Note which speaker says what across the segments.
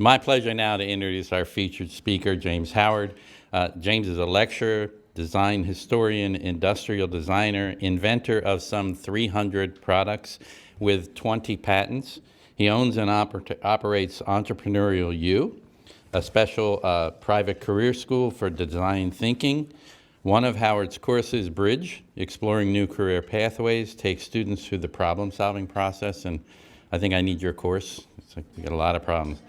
Speaker 1: My pleasure now to introduce our featured speaker, James Howard. James is a lecturer, design historian, industrial designer, inventor of some 300 products with 20 patents. He owns and operates Entrepreneurial U, a special private career school for design thinking. One of Howard's courses, Bridge, Exploring New Career Pathways, takes students through the problem-solving process, and I think I need your course. It's like we got a lot of problems.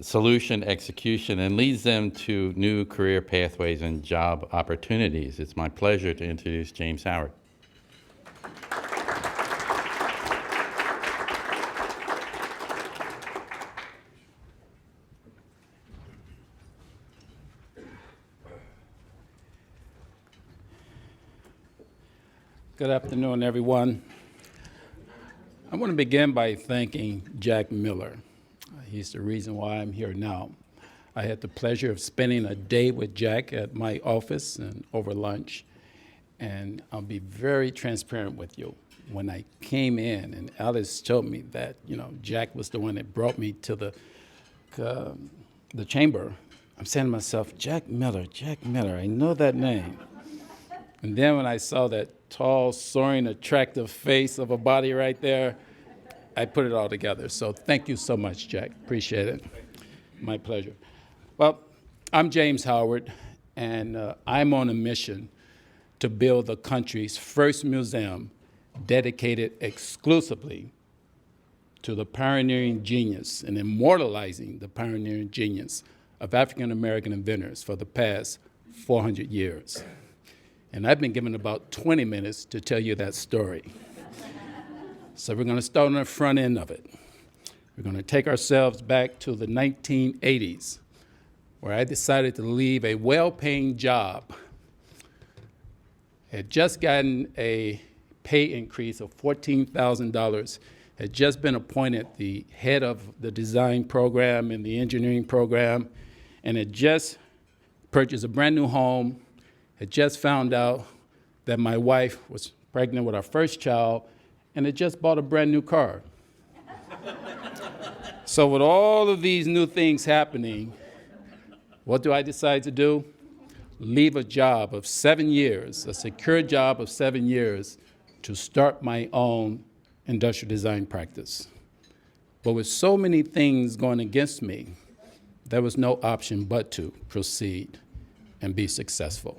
Speaker 1: Solution, execution, and leads them to new career pathways and job opportunities. It's my pleasure to introduce James Howard.
Speaker 2: Good afternoon, everyone. I want to begin by thanking Jack Miller. He's the reason why I'm here now. I had the pleasure of spending a day with Jack at my office and over lunch, and I'll be very transparent with you. When I came in and Alice told me that, Jack was the one that brought me to the chamber, I'm saying to myself, Jack Miller, I know that name. And then when I saw that tall, soaring, attractive face of a body right there, I put it all together. So thank you so much, Jack. Appreciate it. My pleasure. Well, I'm James Howard, and I'm on a mission to build the country's first museum dedicated exclusively to the pioneering genius and immortalizing the pioneering genius of African-American inventors for the past 400 years. And I've been given about 20 minutes to tell you that story. So we're going to start on the front end of it. We're going to take ourselves back to the 1980s, where I decided to leave a well-paying job. Had just gotten a pay increase of $14,000, had just been appointed the head of the design program and the engineering program, and had just purchased a brand new home, had just found out that my wife was pregnant with our first child, and had just bought a brand new car. So with all of these new things happening, what do I decide to do? Leave a job of 7 years, a secure job of 7 years, to start my own industrial design practice. But with so many things going against me, there was no option but to proceed and be successful.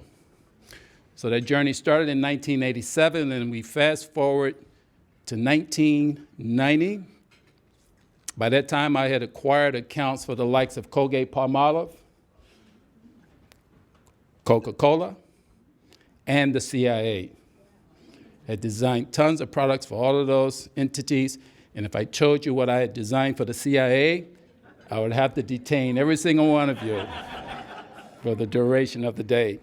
Speaker 2: So that journey started in 1987, and we fast forward to 1990. By that time, I had acquired accounts for the likes of Colgate-Palmolive, Coca-Cola, and the CIA. Had designed tons of products for all of those entities, and if I told you what I had designed for the CIA, I would have to detain every single one of you for the duration of the day.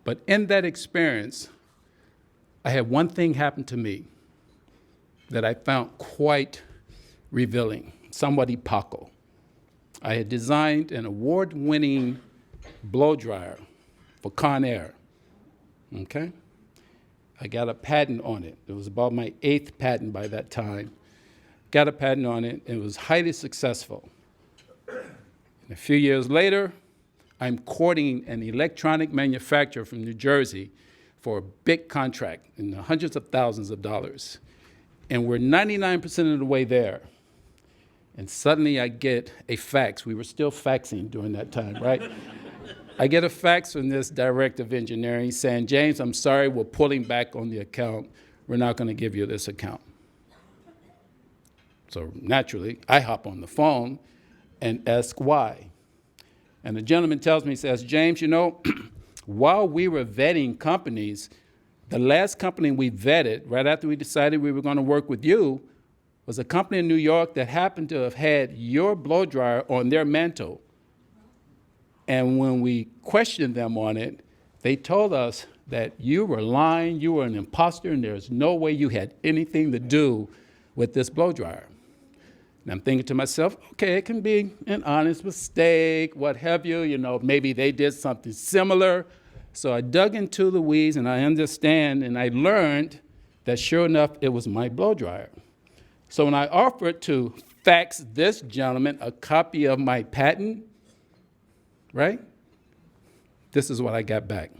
Speaker 2: But in that experience, I had one thing happen to me that I found quite revealing, somewhat epochal. I had designed an award-winning blow dryer for Conair, okay? I got a patent on it. It was about my 8th patent by that time. Got a patent on it, and it was highly successful. And a few years later, I'm courting an electronic manufacturer from New Jersey for a big contract in the hundreds of thousands of dollars. And we're 99% of the way there. And suddenly I get a fax. We were still faxing during that time, right? I get a fax from this director of engineering saying, James, I'm sorry, we're pulling back on the account. We're not going to give you this account. So naturally, I hop on the phone and ask why. And the gentleman tells me, he says, James, while we were vetting companies, the last company we vetted, right after we decided we were going to work with you, was a company in New York that happened to have had your blow dryer on their mantle. And when we questioned them on it, they told us that you were lying, you were an imposter, and there's no way you had anything to do with this blow dryer. And I'm thinking to myself, okay, it can be an honest mistake, what have you, maybe they did something similar. So I dug into the weeds, and I understand, and I learned that sure enough, it was my blow dryer. So when I offered to fax this gentleman a copy of my patent, right, this is what I got back.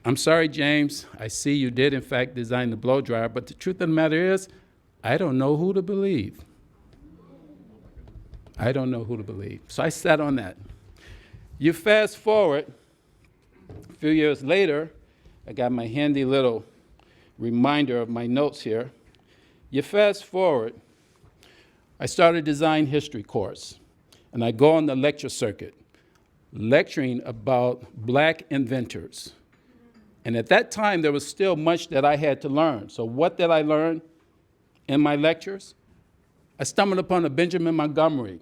Speaker 2: I'm sorry, James, I see you did in fact design the blow dryer, but the truth of the matter is, I don't know who to believe. I don't know who to believe. So I sat on that. You fast forward, a few years later, I got my handy little reminder of my notes here. You fast forward, I started a design history course, and I go on the lecture circuit, lecturing about black inventors. And at that time, there was still much that I had to learn. So what did I learn in my lectures? I stumbled upon a Benjamin Montgomery,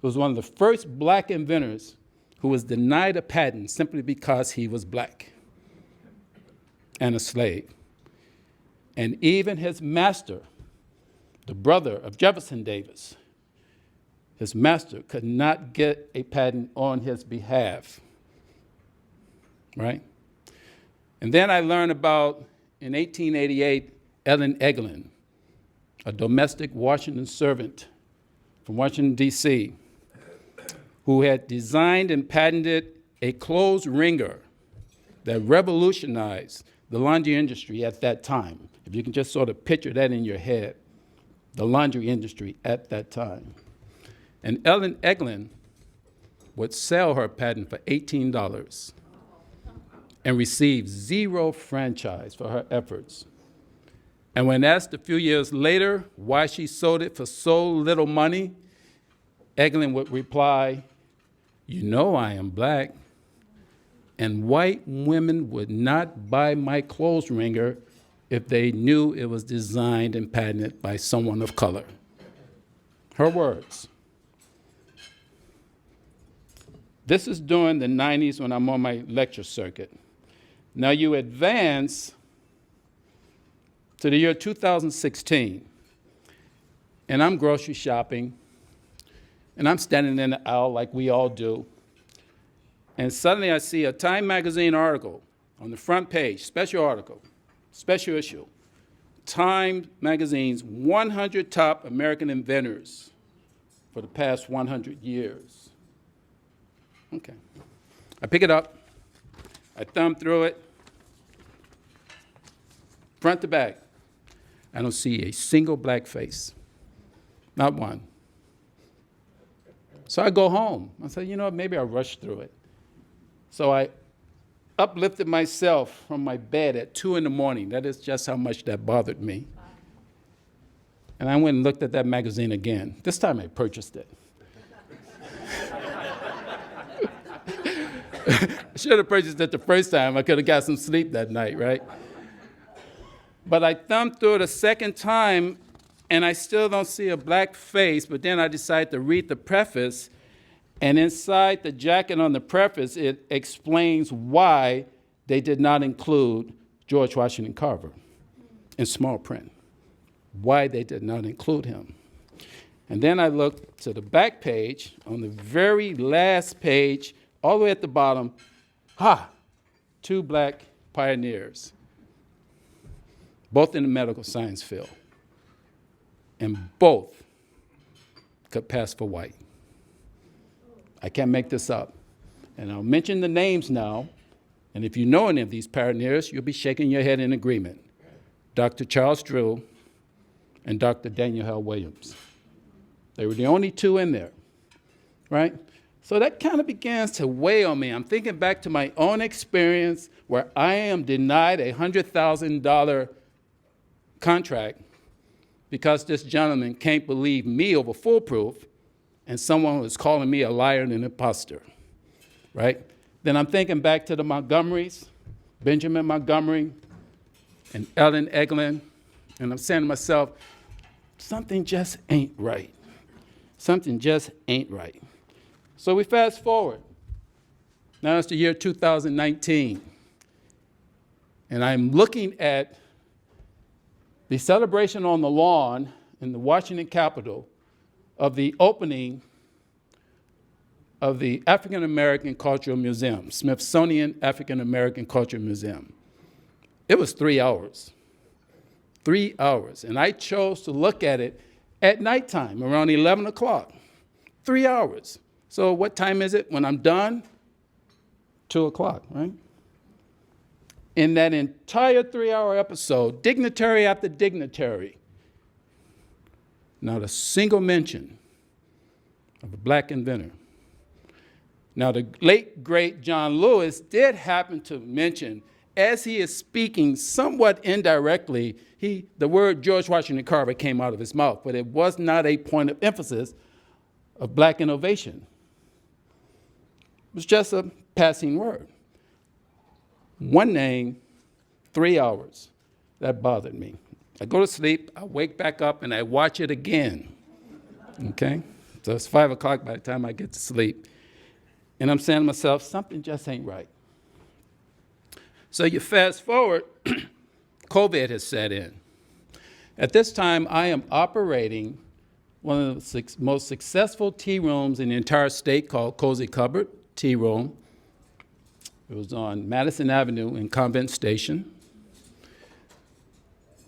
Speaker 2: who was one of the first black inventors who was denied a patent simply because he was black and a slave. And even his master, the brother of Jefferson Davis, his master could not get a patent on his behalf, right? And then I learned about, in 1888, Ellen Eglin, a domestic Washington servant from Washington, D.C., who had designed and patented a clothes wringer that revolutionized the laundry industry at that time. If you can just sort of picture that in your head, the laundry industry at that time. And Ellen Eglin would sell her patent for $18 and receive 0 franchise for her efforts. And when asked a few years later why she sold it for so little money, Eglin would reply, "You know I am black, and white women would not buy my clothes wringer if they knew it was designed and patented by someone of color." Her words. This is during the 90s when I'm on my lecture circuit. Now you advance to the year 2016, and I'm grocery shopping, and I'm standing in the aisle like we all do, and suddenly I see a Time magazine article on the front page, special article, special issue, Time magazine's 100 top American inventors for the past 100 years. Okay. I pick it up, I thumb through it, front to back. I don't see a single black face, not one. So I go home. I said, you know what, maybe I'll rush through it. So I uplifted myself from my bed at 2 in the morning. That is just how much that bothered me. And I went and looked at that magazine again. This time I purchased it. I should have purchased it the first time. I could have got some sleep that night, right? But I thumbed through it a second time, and I still don't see a black face, but then I decided to read the preface, and inside the jacket on the preface, it explains why they did not include George Washington Carver in small print, why they did not include him. And then I looked to the back page, on the very last page, all the way at the bottom, 2 black pioneers, both in the medical science field, and both could pass for white. I can't make this up. And I'll mention the names now, and if you know any of these pioneers, you'll be shaking your head in agreement. Dr. Charles Drew and Dr. Daniel Hell Williams. They were the only 2 in there, right? So that kind of begins to weigh on me. I'm thinking back to my own experience where I am denied a $100,000 contract because this gentleman can't believe me over foolproof, and someone was calling me a liar and an imposter, right? Then I'm thinking back to the Montgomerys, Benjamin Montgomery and Ellen Eglin, and I'm saying to myself, something just ain't right. Something just ain't right. So we fast forward. Now it's the year 2019, and I'm looking at the celebration on the lawn in the Washington Capitol of the opening of the African American Cultural Museum, Smithsonian African American Cultural Museum. It was 3 hours. 3 hours. And I chose to look at it at nighttime, around 11 o'clock. 3 hours. So what time is it when I'm done? 2 o'clock, right? In that entire 3-hour episode, dignitary after dignitary, not a single mention of a black inventor. Now, the late, great John Lewis did happen to mention, as he is speaking somewhat indirectly, the word George Washington Carver came out of his mouth, but it was not a point of emphasis of black innovation. It was just a passing word. One name, 3 hours. That bothered me. I go to sleep, I wake back up, and I watch it again. Okay? So it's 5 o'clock by the time I get to sleep. And I'm saying to myself, something just ain't right. So you fast forward, COVID has set in. At this time, I am operating one of the most successful tea rooms in the entire state called Cozy Cupboard Tea Room. It was on Madison Avenue in Convent Station.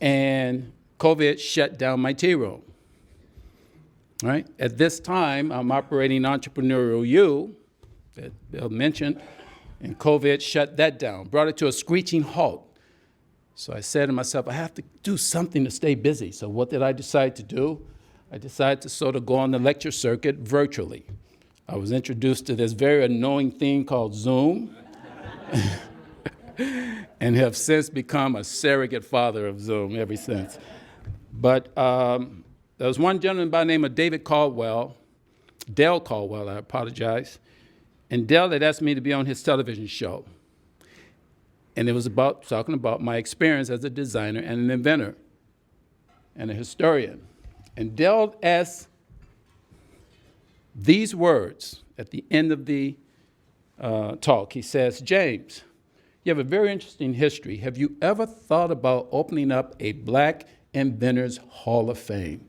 Speaker 2: And COVID shut down my tea room. Right? At this time, I'm operating Entrepreneurial U, that Bill mentioned, and COVID shut that down, brought it to a screeching halt. So I said to myself, I have to do something to stay busy. So what did I decide to do? I decided to sort of go on the lecture circuit virtually. I was introduced to this very annoying thing called Zoom, and have since become a surrogate father of Zoom ever since. But there was one gentleman by the name of Dale Caldwell, I apologize, and Dale had asked me to be on his television show. And it was talking about my experience as a designer and an inventor and a historian. And Dale asked these words at the end of the talk. He says, James, you have a very interesting history. Have you ever thought about opening up a Black Inventors Hall of Fame?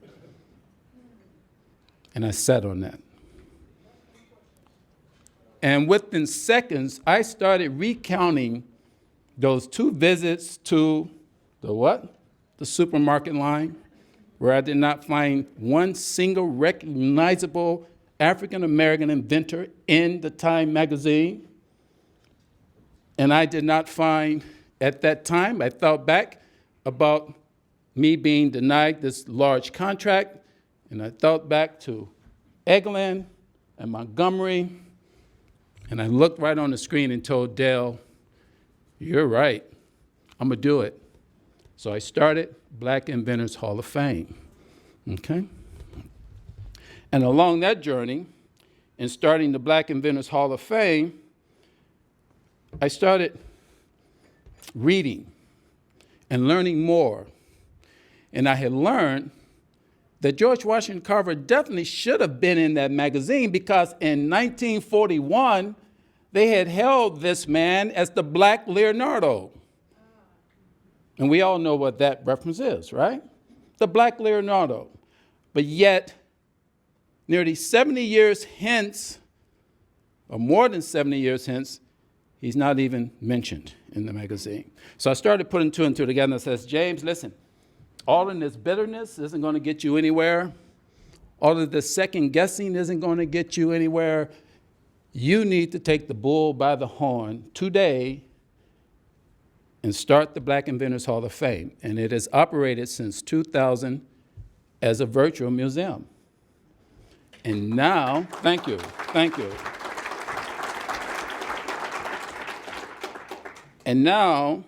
Speaker 2: And I sat on that. And within seconds, I started recounting those 2 visits to the supermarket line, where I did not find one single recognizable African-American inventor in the Time magazine. And I did not find, at that time, I thought back about me being denied this large contract, and I thought back to Eglin and Montgomery, and I looked right on the screen and told Dale, you're right, I'm gonna do it. So I started Black Inventors Hall of Fame, okay? And along that journey, in starting the Black Inventors Hall of Fame, I started reading and learning more. And I had learned that George Washington Carver definitely should have been in that magazine, because in 1941, they had held this man as the Black Leonardo. And we all know what that reference is, right? The Black Leonardo. But yet, nearly 70 years hence, or more than 70 years hence, he's not even mentioned in the magazine. So I started putting 2 and 2 together, and I says, James, listen, all of this bitterness isn't going to get you anywhere. All of this second guessing isn't going to get you anywhere. You need to take the bull by the horn today and start the Black Inventors Hall of Fame. And it has operated since 2000 as a virtual museum. And now, thank you. And now,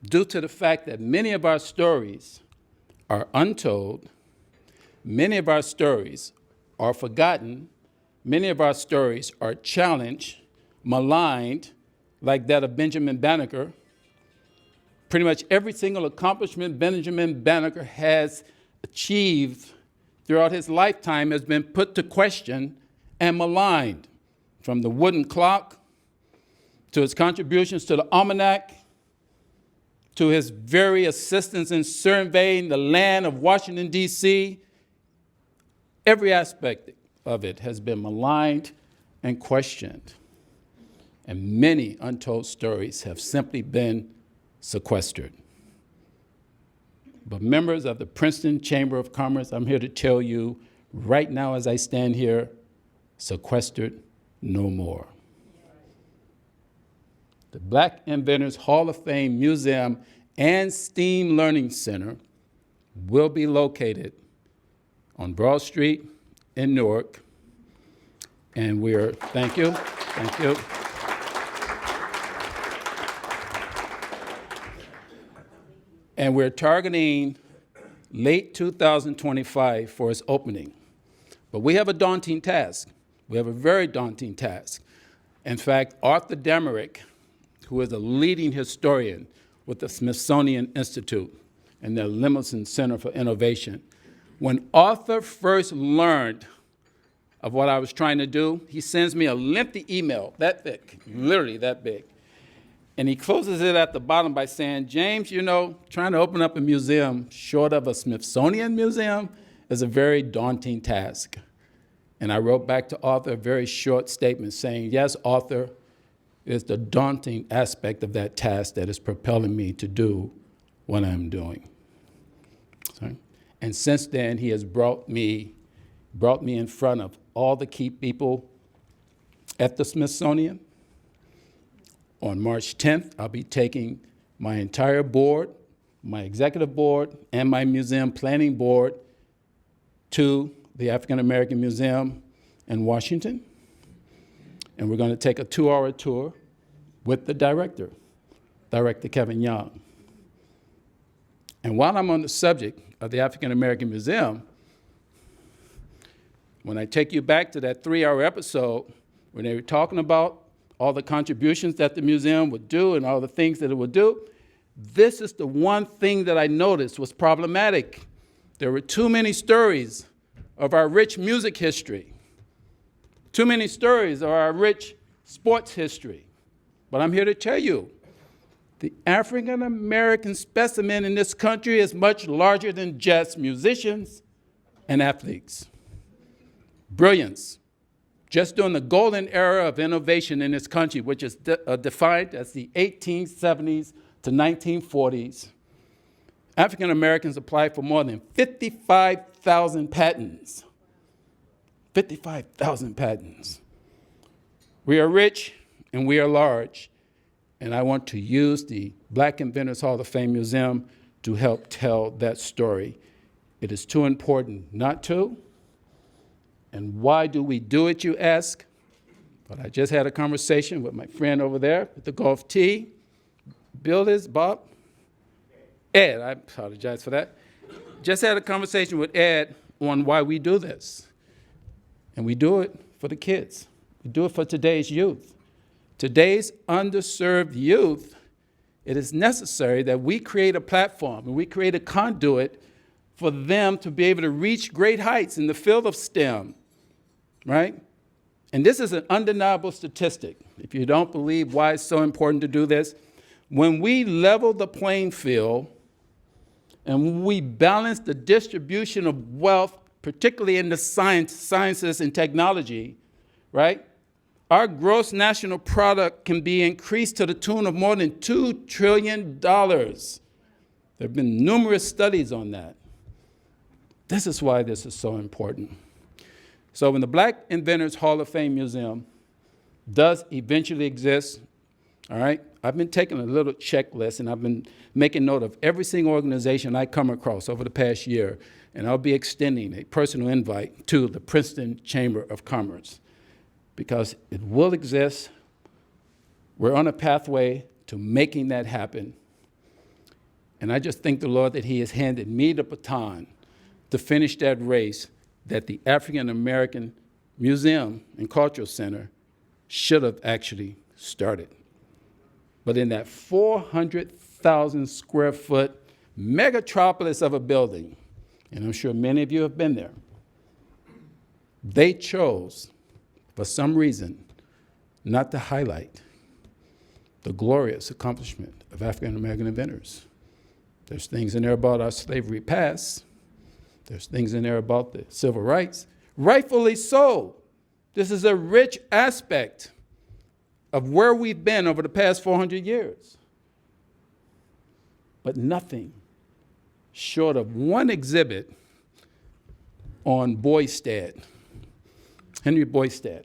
Speaker 2: due to the fact that many of our stories are untold, many of our stories are forgotten, many of our stories are challenged, maligned, like that of Benjamin Banneker. Pretty much every single accomplishment Benjamin Banneker has achieved throughout his lifetime has been put to question and maligned, from the wooden clock to his contributions to the almanac, to his very assistance in surveying the land of Washington, D.C. Every aspect of it has been maligned and questioned. And many untold stories have simply been sequestered. But members of the Princeton Chamber of Commerce, I'm here to tell you right now as I stand here, sequestered no more. The Black Inventors Hall of Fame Museum and STEAM Learning Center will be located on Broad Street in Newark. And thank you. And we're targeting late 2025 for its opening. But we have a daunting task. We have a very daunting task. In fact, Arthur Demerick, who is a leading historian with the Smithsonian Institute and their Lemelson Center for Innovation, when Arthur first learned of what I was trying to do, he sends me a lengthy email, that thick, literally that big. And he closes it at the bottom by saying, James, you know, trying to open up a museum short of a Smithsonian museum is a very daunting task. And I wrote back to Arthur a very short statement saying, yes, Arthur, it's the daunting aspect of that task that is propelling me to do what I'm doing. Sorry. And since then, he has brought me in front of all the key people at the Smithsonian. On March 10th, I'll be taking my entire board, my executive board, and my museum planning board to the African American Museum in Washington. And we're going to take a 2-hour tour with the Director Kevin Young. And while I'm on the subject of the African American Museum, when I take you back to that 3-hour episode when they were talking about all the contributions that the museum would do and all the things that it would do, this is the one thing that I noticed was problematic. There were too many stories of our rich music history, too many stories of our rich sports history. But I'm here to tell you, the African American specimen in this country is much larger than just musicians and athletes. Brilliance. Just during the golden era of innovation in this country, which is defined as the 1870s to 1940s, African Americans applied for more than 55,000 patents. 55,000 patents. We are rich and we are large, and I want to use the Black Inventors Hall of Fame Museum to help tell that story. It is too important not to. And why do we do it, you ask? But I just had a conversation with my friend over there with the golf tee. Bob? Ed, I apologize for that. Just had a conversation with Ed on why we do this. And we do it for the kids. We do it for today's youth. Today's underserved youth, it is necessary that we create a platform and we create a conduit for them to be able to reach great heights in the field of STEM. Right? And this is an undeniable statistic. If you don't believe why it's so important to do this, when we level the playing field and we balance the distribution of wealth, particularly in the sciences and technology, right? Our gross national product can be increased to the tune of more than $2 trillion. There have been numerous studies on that. This is why this is so important. So when the Black Inventors Hall of Fame Museum does eventually exist, all right, I've been taking a little checklist and I've been making note of every single organization I come across over the past year, and I'll be extending a personal invite to the Princeton Chamber of Commerce because it will exist. We're on a pathway to making that happen. And I just thank the Lord that He has handed me the baton to finish that race that the African American Museum and Cultural Center should have actually started. But in that 400,000 square foot megatropolis of a building, and I'm sure many of you have been there, they chose, for some reason, not to highlight the glorious accomplishment of African American inventors. There's things in there about our slavery past. There's things in there about the civil rights. Rightfully so. This is a rich aspect of where we've been over the past 400 years. But nothing short of one exhibit on Boystad, Henry Boystad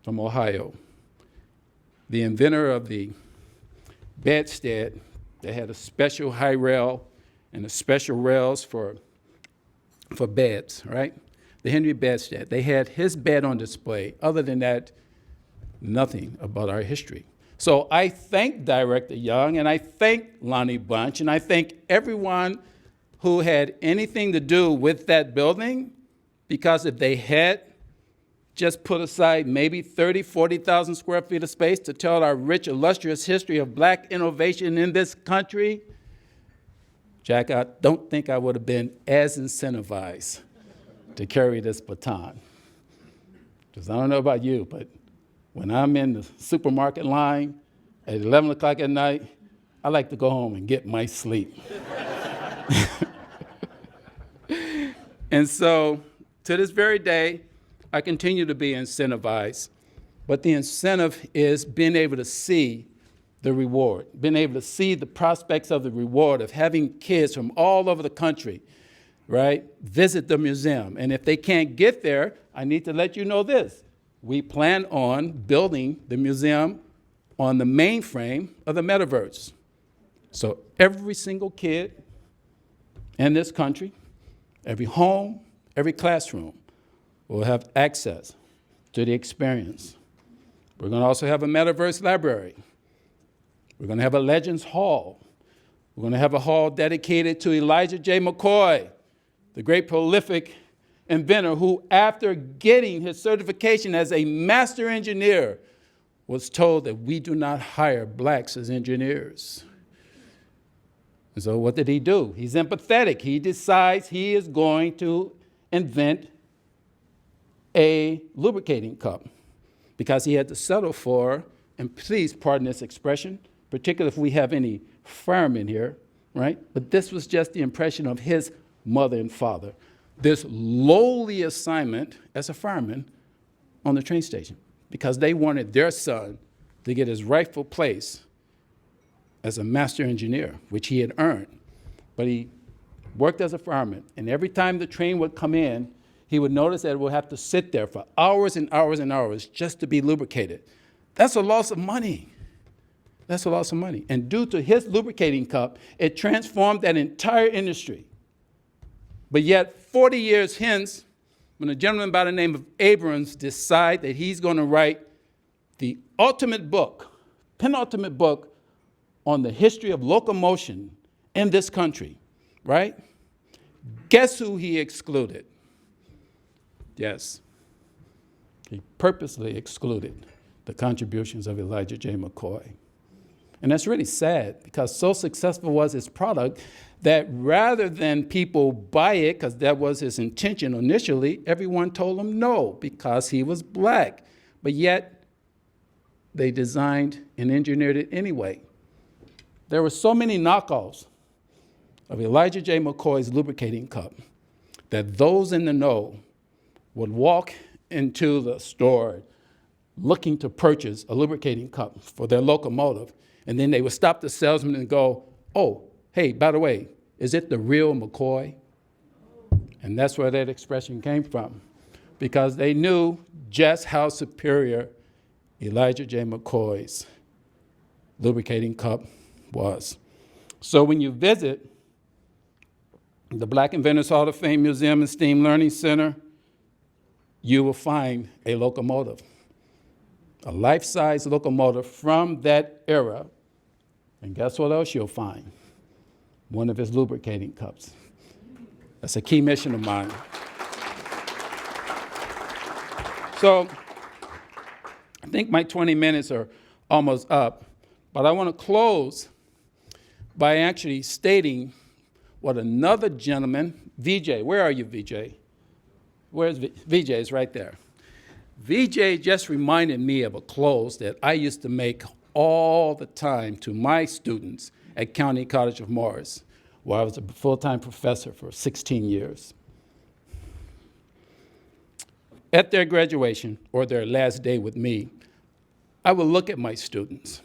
Speaker 2: from Ohio, the inventor of the bedstead that had a special high rail and a special rails for beds, right? The Henry bedstead. They had his bed on display. Other than that, nothing about our history. So I thank Director Young, and I thank Lonnie Bunch, and I thank everyone who had anything to do with that building, because if they had just put aside maybe 30, 40,000 square feet of space to tell our rich, illustrious history of black innovation in this country, Jack, I don't think I would have been as incentivized to carry this baton. Because I don't know about you, but when I'm in the supermarket line at 11 o'clock at night, I like to go home and get my sleep. And so, to this very day, I continue to be incentivized, but the incentive is being able to see the reward, being able to see the prospects of the reward of having kids from all over the country, right, visit the museum. And if they can't get there, I need to let you know this. We plan on building the museum on the mainframe of the metaverse. So every single kid in this country, every home, every classroom will have access to the experience. We're going to also have a metaverse library. We're going to have a Legends Hall. We're going to have a hall dedicated to Elijah J. McCoy, the great prolific inventor who, after getting his certification as a master engineer, was told that we do not hire blacks as engineers. And so what did he do? He's empathetic. He decides he is going to invent a lubricating cup because he had to settle for, and please pardon this expression, particularly if we have any firemen here, right? But this was just the impression of his mother and father. This lowly assignment as a fireman on the train station because they wanted their son to get his rightful place as a master engineer, which he had earned. But he worked as a fireman, and every time the train would come in, he would notice that it would have to sit there for hours and hours and hours just to be lubricated. That's a loss of money. That's a loss of money. And due to his lubricating cup, it transformed that entire industry. But yet, 40 years hence, when a gentleman by the name of Abrams decides that he's going to write the ultimate book, penultimate book on the history of locomotion in this country, right? Guess who he excluded? Yes, he purposely excluded the contributions of Elijah J. McCoy. And that's really sad because so successful was his product that rather than people buy it, because that was his intention initially, everyone told him no because he was black. But yet, they designed and engineered it anyway. There were so many knockoffs of Elijah J. McCoy's lubricating cup that those in the know would walk into the store looking to purchase a lubricating cup for their locomotive, and then they would stop the salesman and go, oh, hey, by the way, is it the real McCoy? And that's where that expression came from, because they knew just how superior Elijah J. McCoy's lubricating cup was. So when you visit the Black Inventors Hall of Fame Museum and STEAM Learning Center, you will find a locomotive, a life-size locomotive from that era. And guess what else you'll find? One of his lubricating cups. That's a key mission of mine. So I think my 20 minutes are almost up, but I want to close by actually stating what another gentleman, VJ, where are you, VJ? Where's VJ? Is right there. VJ just reminded me of a close that I used to make all the time to my students at County College of Morris, where I was a full-time professor for 16 years. At their graduation, or their last day with me, I would look at my students.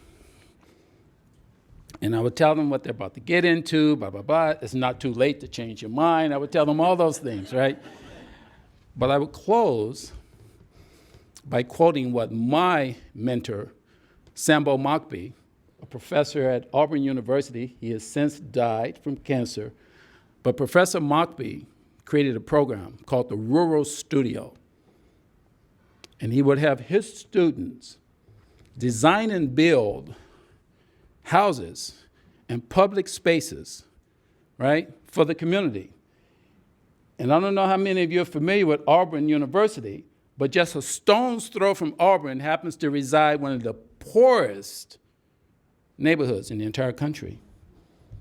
Speaker 2: And I would tell them what they're about to get into, blah, blah, blah. It's not too late to change your mind. I would tell them all those things, right? But I would close by quoting what my mentor, Sambo Mockbee, a professor at Auburn University, he has since died from cancer, but Professor Mockbee created a program called the Rural Studio. And he would have his students design and build houses and public spaces, right, for the community. And I don't know how many of you are familiar with Auburn University, but just a stone's throw from Auburn happens to reside one of the poorest neighborhoods in the entire country.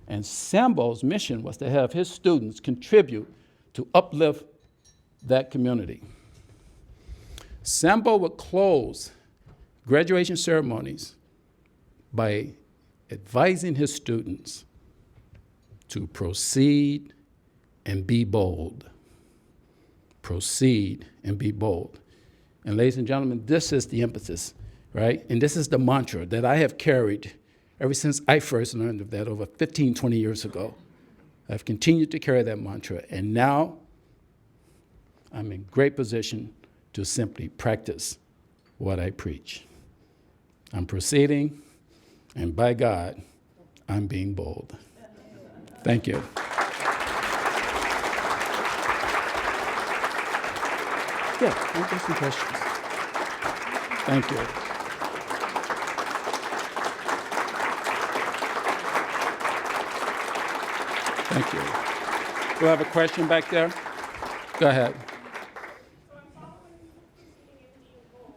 Speaker 2: And Sambo's mission was to have his students contribute to uplift that community. Sambo would close graduation ceremonies by advising his students to proceed and be bold. Proceed and be bold. And ladies and gentlemen, this is the emphasis, right? And this is the mantra that I have carried ever since I first learned of that over 15, 20 years ago. I've continued to carry that mantra, and now I'm in great position to simply practice what I preach. I'm proceeding, and by God, I'm being bold. Thank you. Yeah, I'll get some questions. Thank you. Thank you. Do I have a question back there? Go ahead.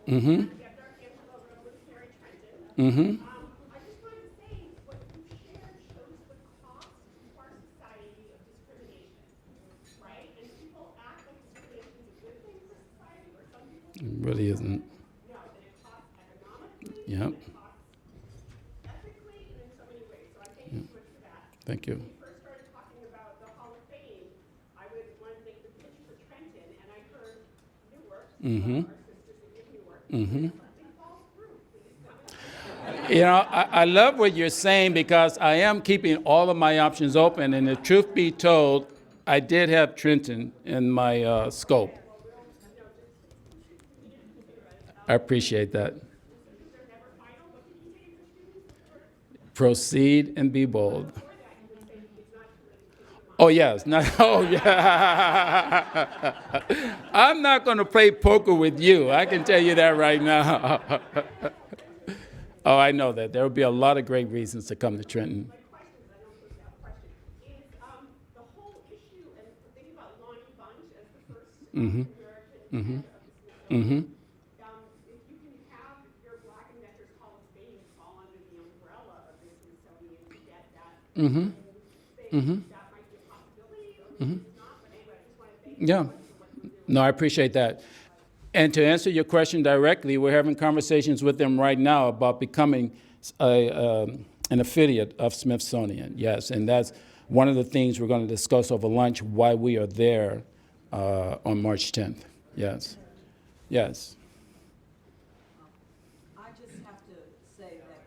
Speaker 2: Mm-hmm. Mm-hmm.
Speaker 3: I just wanted to say what you shared shows the cost to our society of discrimination, right? And people act like discrimination is a good thing for society, or some people
Speaker 2: It really isn't.
Speaker 3: no, that it costs economically,
Speaker 2: Yep.
Speaker 3: it costs ethically, and in so many ways. So I thank you so much for that.
Speaker 2: Thank you.
Speaker 3: When you first started talking about the Hall of Fame, I would want to make the pitch for Trenton, and I heard Newark,
Speaker 2: Mm-hmm.
Speaker 3: our sisters in Newark.
Speaker 2: Mm-hmm.
Speaker 3: Something falls through. Please come and
Speaker 2: You know, I love what you're saying because I am keeping all of my options open, and the truth be told, I did have Trenton in my scope. I appreciate that. Proceed and be bold. Oh, yes. Not, oh, yeah. I'm not going to play poker with you. I can tell you that right now. Oh, I know that. There will be a lot of great reasons to come to Trenton.
Speaker 3: is the whole issue, and thinking about Lonnie Bunch as the first
Speaker 2: Mm-hmm.
Speaker 3: American head of the
Speaker 2: Mm-hmm.
Speaker 3: if you can have your Black Inventors Hall of Fame fall under the umbrella of the Smithsonian to get that
Speaker 2: Mm-hmm.
Speaker 3: thing, that might be a possibility, or maybe it's not, but anyway, I just want to thank you
Speaker 2: Yeah.
Speaker 3: for what you're doing.
Speaker 2: No, I appreciate that. And to answer your question directly, we're having conversations with them right now about becoming an affiliate of Smithsonian. Yes, and that's one of the things we're going to discuss over lunch why we are there on March 10th. Yes. Yes.
Speaker 4: I just have to say that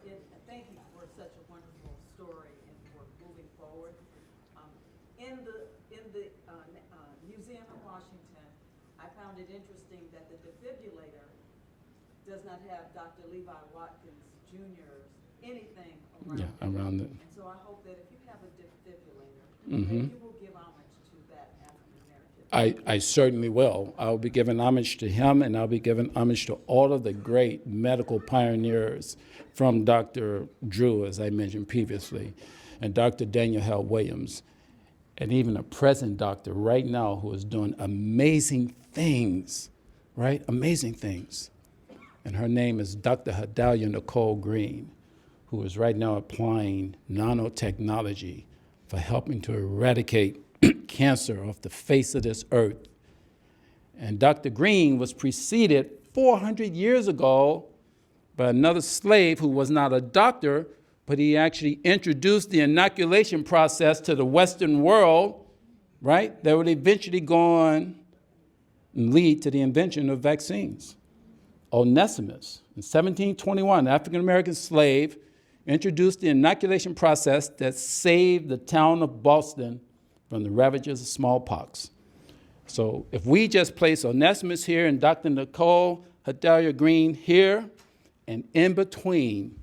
Speaker 4: thank you for such a wonderful story and for moving forward. In the Museum in Washington, I found it interesting that the defibrillator does not have Dr. Levi Watkins Jr.'s anything around
Speaker 2: Yeah,
Speaker 4: it.
Speaker 2: around it.
Speaker 4: And so I hope that if you have a defibrillator,
Speaker 2: Mhm.
Speaker 4: that you will give homage to that African American.
Speaker 2: I certainly will. I'll be giving homage to him, and I'll be giving homage to all of the great medical pioneers from Dr. Drew, as I mentioned previously, and Dr. Daniel Hell Williams, and even a present doctor right now who is doing amazing things, right? Amazing things. And her name is Dr. Hadalia Nicole Green, who is right now applying nanotechnology for helping to eradicate cancer off the face of this earth. And Dr. Green was preceded 400 years ago by another slave who was not a doctor, but he actually introduced the inoculation process to the Western world, right? That would eventually go on and lead to the invention of vaccines. Onesimus, in 1721, an African-American slave, introduced the inoculation process that saved the town of Boston from the ravages of smallpox. So if we just place Onesimus here and Dr. Nicole Hadalia Green here, and in between,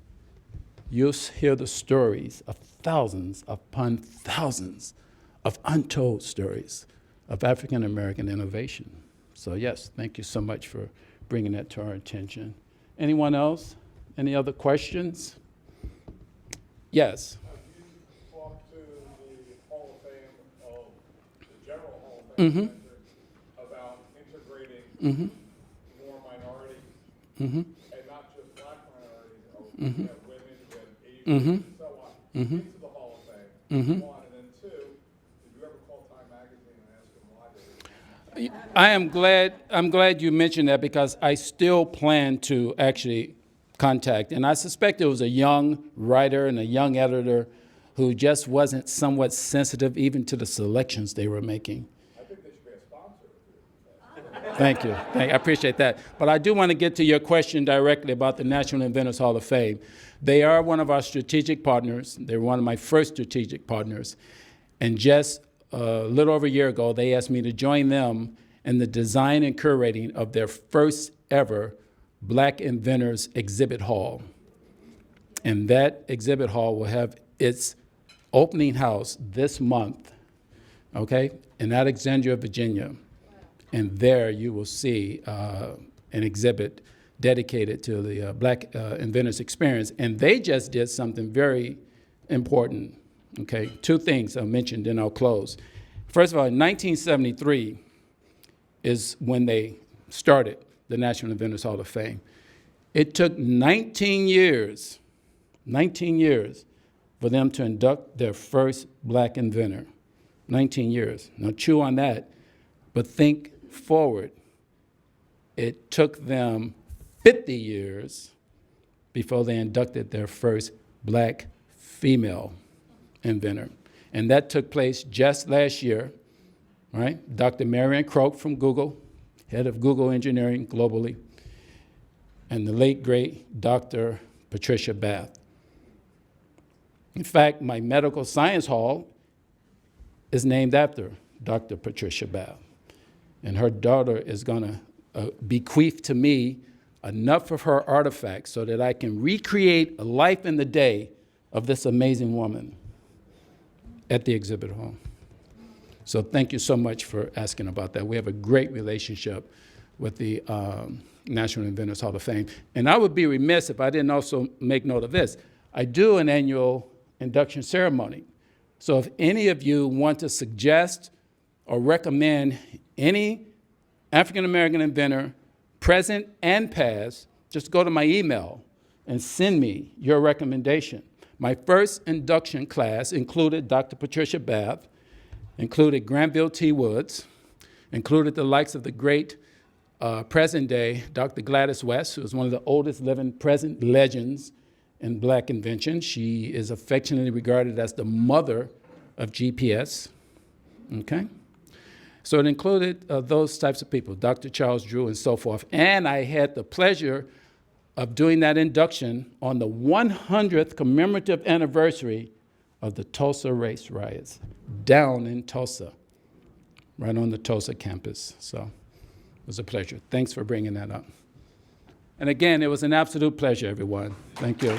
Speaker 2: you'll hear the stories of thousands upon thousands of untold stories of African American innovation. So yes, thank you so much for bringing that to our attention. Anyone else? Any other questions? Yes.
Speaker 5: Have you talked to the Hall of Fame of the General Hall of Fame Inventors about integrating more minorities and not just black minorities, we have women, we have Asians, and so on, into the Hall of Fame? One, and then two, did you ever call Time Magazine and ask them why they
Speaker 2: I'm glad you mentioned that, because I still plan to actually contact, and I suspect it was a young writer and a young editor who just wasn't somewhat sensitive even to the selections they were making.
Speaker 5: I think they should be a sponsor.
Speaker 2: Thank you. I appreciate that. But I do want to get to your question directly about the National Inventors Hall of Fame. They are one of our strategic partners. They're one of my first strategic partners. And just a little over a year ago, they asked me to join them in the design and curating of their first ever Black Inventors Exhibit Hall. And that exhibit hall will have its opening house this month, okay, in Alexandria, Virginia. And there you will see an exhibit dedicated to the Black Inventors experience. And they just did something very important, okay? Two things I mentioned, then I'll close. First of all, in 1973 is when they started the National Inventors Hall of Fame. It took 19 years for them to induct their first black inventor. 19 years. Now chew on that, but think forward. It took them 50 years before they inducted their first black female inventor. And that took place just last year, right? Dr. Marian Croak from Google, head of Google engineering globally, and the late, great Dr. Patricia Bath. In fact, my medical science hall is named after Dr. Patricia Bath. And her daughter is going to bequeath to me enough of her artifacts so that I can recreate a life in the day of this amazing woman at the exhibit hall. So thank you so much for asking about that. We have a great relationship with the National Inventors Hall of Fame. And I would be remiss if I didn't also make note of this. I do an annual induction ceremony. So if any of you want to suggest or recommend any African-American inventor, present and past, just go to my email and send me your recommendation. My first induction class included Dr. Patricia Bath, included Granville T. Woods, included the likes of the great present day Dr. Gladys West, who is one of the oldest living present legends in black invention. She is affectionately regarded as the mother of GPS, okay? So it included those types of people, Dr. Charles Drew and so forth. And I had the pleasure of doing that induction on the 100th commemorative anniversary of the Tulsa race riots down in Tulsa, right on the Tulsa campus. So it was a pleasure. Thanks for bringing that up. And again, it was an absolute pleasure, everyone. Thank you.